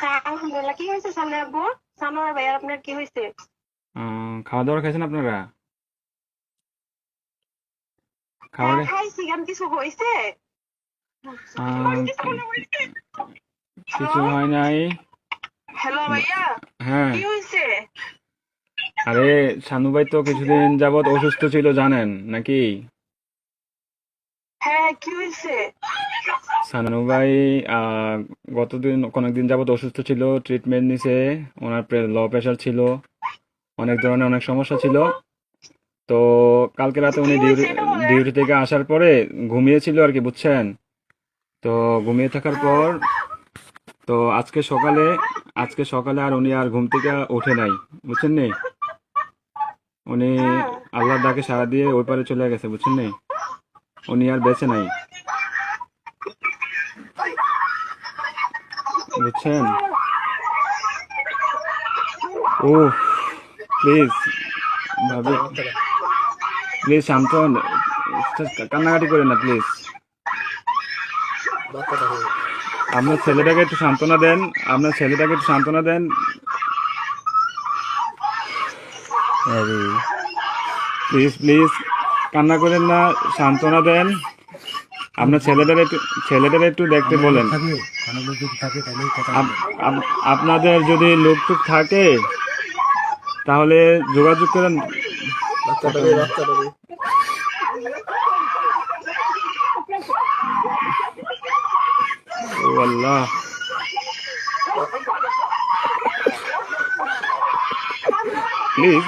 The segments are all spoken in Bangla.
হ্যাঁ আলহামদুলিল্লাহ। কি হয়েছে সামনে আব্বু? সানোয়ার ভাই আপনার কি হয়েছে? খাওয়া দাওয়া খাইছেন আপনারা? হ্যাঁ খাবারে খাইছি, কেন কিছু হয়েছে? আহ, কিছু হয় নাই। হ্যালো ভাইয়া, হ্যাঁ, কি হয়েছে? আরে শানু ভাই তো কিছুদিন যাবৎ অসুস্থ ছিল জানেন নাকি? হ্যাঁ কি হয়েছে? শানু ভাই আহ, কয়েকদিন যাবৎ অসুস্থ ছিল, ট্রিটমেন্ট নিছে। ওনার লো প্রেশার ছিল, অনেক ধরনের অনেক সমস্যা ছিল। তো কালকে রাতে কি উনি হয়েছে এটা বলেন। ডিউটি থেকে আসার পরে ঘুমিয়েছিল আর কি, বুঝছেন? তো ঘুমিয়ে থাকার হ্যাঁ পর তো আজকে সকালে আর উনি আর ঘুম থেকে ওঠে নাই, বুঝছেন নি? উনি হ্যাঁ। আল্লাহর ডাকে সাড়া দিয়ে ওই পারে চলে গেছে, বুঝছেন নি? উনি আর বেঁচে নাই, বুঝছেন? ও প্লিজ ভাবি, প্লিজ শান্ত হন। কান্নাকাটি করেন না প্লিজ। আপনার ছেলেটাকে একটু সান্ত্বনা দেন। আপনার ছেলেটাকে একটু সান্ত্বনা দেন। আরে প্লিজ প্লিজ কান্না করেন না, সান্ত্বনা দেন। আপনার ছেলেটারে একটু দেখতে বলেন। আপনাদের যদি লোক টুক থাকে তাহলে যোগাযোগ করেন। ও আল্লাহ, প্লিজ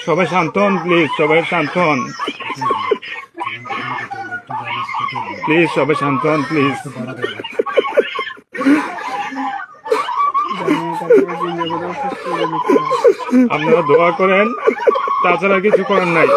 সবাই শান্ত হন, প্লিজ সবাই শান্ত হন, প্লিজ সবাই শান্ত হন, প্লিজ। আপনারা দোয়া করেন, তাছাড়া কিছু করার নাই।